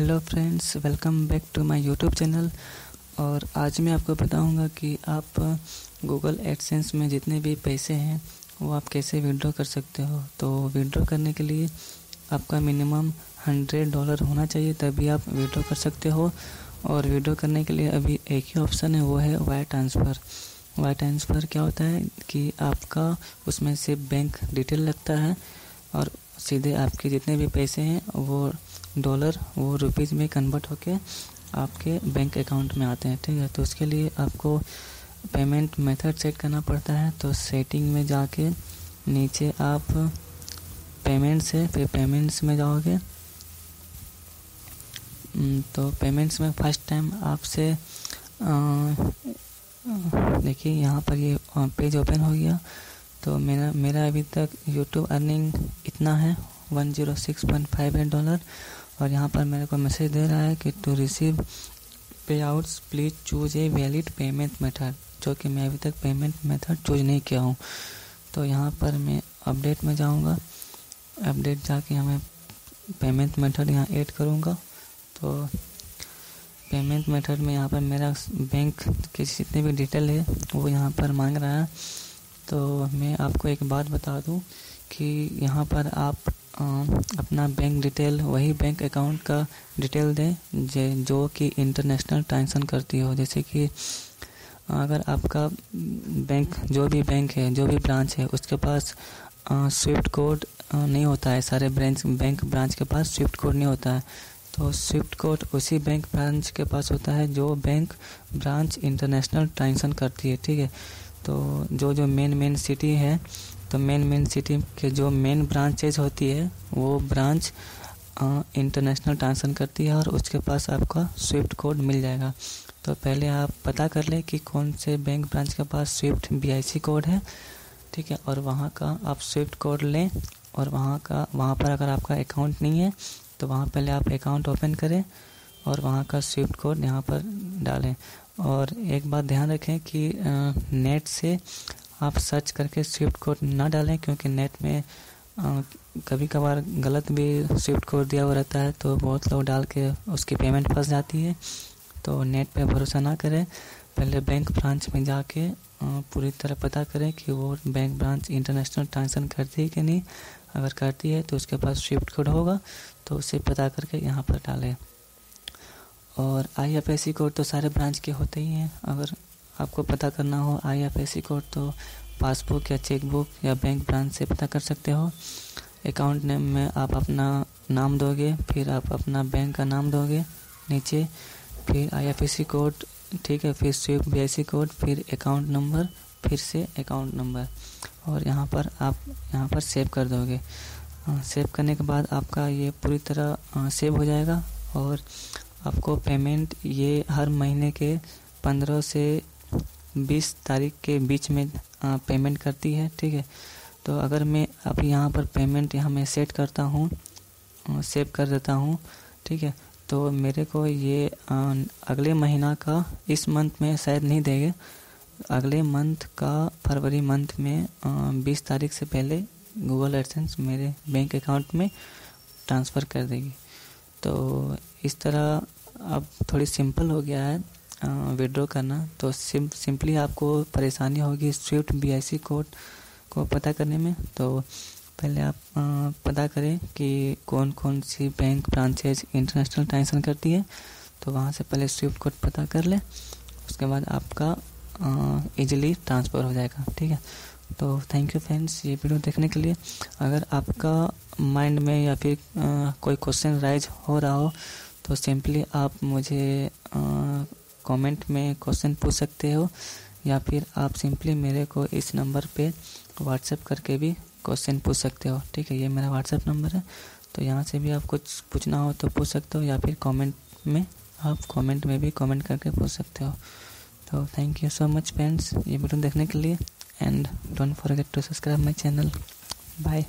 Hello friends, welcome back to my YouTube channel. और आज मैं आपको बताऊंगा कि आप गूगल एडसेंस में जितने भी पैसे हैं वो आप कैसे विड्रॉ कर सकते हो। तो विड्रॉ करने के लिए आपका मिनिमम $100 होना चाहिए, तभी आप विड्रॉ कर सकते हो। और विड्रॉ करने के लिए अभी एक ही ऑप्शन है, वो है वायर ट्रांसफ़र। वायर ट्रांसफ़र क्या होता है कि आपका उसमें से बैंक डिटेल लगता है और सीधे आपके जितने भी पैसे हैं वो डॉलर वो रुपीज़ में कन्वर्ट होके आपके बैंक अकाउंट में आते हैं। ठीक है, तो उसके लिए आपको पेमेंट मेथड सेट करना पड़ता है। तो सेटिंग में जाके नीचे आप पेमेंट्स है, फिर पेमेंट्स में जाओगे तो पेमेंट्स में फर्स्ट टाइम आपसे देखिए यहाँ पर ये पेज ओपन हो गया। तो मेरा अभी तक यूट्यूब अर्निंग इतना है $106.58। और यहाँ पर मेरे को मैसेज दे रहा है कि टू रिसीव पे outs please choose a valid payment method, जो कि मैं अभी तक पेमेंट मेथड चूज़ नहीं किया हूँ। तो यहाँ पर मैं अपडेट में जाऊँगा, अपडेट जाके हमें पेमेंट मेथड यहाँ ऐड करूँगा। तो पेमेंट मेथड में यहाँ पर मेरा बैंक के जितने भी डिटेल है वो यहाँ पर मांग रहा है। तो मैं आपको एक बात बता दूं कि यहाँ पर आप अपना बैंक डिटेल वही बैंक अकाउंट का डिटेल दें जो कि इंटरनेशनल ट्रांजैक्शन करती हो। जैसे कि अगर आपका बैंक जो भी बैंक है, जो भी ब्रांच है, उसके पास स्विफ्ट कोड नहीं होता है। सारे बैंक ब्रांच के पास स्विफ्ट कोड नहीं होता है। तो स्विफ्ट कोड उसी बैंक ब्रांच के पास होता है जो बैंक ब्रांच इंटरनेशनल ट्रांजैक्शन करती है। ठीक है, तो जो मेन सिटी है, तो मेन सिटी के जो मेन ब्रांचेज होती है वो ब्रांच इंटरनेशनल ट्रांजैक्शन करती है और उसके पास आपका स्विफ्ट कोड मिल जाएगा। तो पहले आप पता कर लें कि कौन से बैंक ब्रांच के पास स्विफ्ट BIC कोड है। ठीक है, और वहाँ का आप स्विफ्ट कोड लें। और वहाँ पर अगर आपका अकाउंट नहीं है तो वहाँ पहले आप अकाउंट ओपन करें और वहाँ का स्विफ्ट कोड यहाँ पर डालें। और एक बात ध्यान रखें कि नेट से आप सर्च करके स्विफ्ट कोड ना डालें, क्योंकि नेट में कभी कभार गलत भी स्विफ्ट कोड दिया हुआ रहता है, तो बहुत लोग डाल के उसकी पेमेंट फंस जाती है। तो नेट पे भरोसा ना करें, पहले बैंक ब्रांच में जाके पूरी तरह पता करें कि वो बैंक ब्रांच इंटरनेशनल ट्रांजैक्शन करती है कि नहीं। अगर करती है तो उसके पास स्विफ्ट कोड होगा, तो उसे पता करके यहाँ पर डालें। और IFSC कोड तो सारे ब्रांच के होते ही हैं। अगर आपको पता करना हो IFSC कोड तो पासबुक या चेकबुक या बैंक ब्रांच से पता कर सकते हो। अकाउंट नेम में आप अपना नाम दोगे, फिर आप अपना बैंक का नाम दोगे नीचे, फिर IFSC कोड, ठीक है, फिर स्विफ्ट BIC कोड, फिर अकाउंट नंबर, फिर से अकाउंट नंबर, और यहाँ पर सेव कर दोगे। सेव करने के बाद आपका ये पूरी तरह सेव हो जाएगा और आपको पेमेंट ये हर महीने के 15 से 20 तारीख के बीच में पेमेंट करती है। ठीक है, तो अगर मैं अब यहाँ पर पेमेंट यहाँ मैं सेट करता हूँ, सेव कर देता हूँ, ठीक है, तो मेरे को ये अगले महीना का इस मंथ में शायद नहीं देंगे। अगले मंथ का फरवरी मंथ में 20 तारीख से पहले गूगल एडसेंस मेरे बैंक अकाउंट में ट्रांसफ़र कर देगी। तो इस तरह अब थोड़ी सिंपल हो गया है विड्रॉ करना। तो सिंपली आपको परेशानी होगी स्विफ्ट BIC कोड को पता करने में। तो पहले आप पता करें कि कौन सी बैंक ब्रांचेज इंटरनेशनल ट्रांजैक्शन करती है, तो वहाँ से पहले स्विफ्ट कोड पता कर लें। उसके बाद आपका इजीली ट्रांसफ़र हो जाएगा। ठीक है, तो थैंक यू फ्रेंड्स ये वीडियो देखने के लिए। अगर आपका माइंड में या फिर कोई क्वेश्चन राइज हो रहा हो तो सिंपली आप मुझे कमेंट में क्वेश्चन पूछ सकते हो, या फिर आप सिंपली मेरे को इस नंबर पे व्हाट्सएप करके भी क्वेश्चन पूछ सकते हो। ठीक है, ये मेरा व्हाट्सएप नंबर है, तो यहाँ से भी आप कुछ पूछना हो तो पूछ सकते हो, या फिर कमेंट में भी कमेंट करके पूछ सकते हो। तो thank you so much friends ये वीडियो देखने के लिए, and don't forget to subscribe my channel. Bye.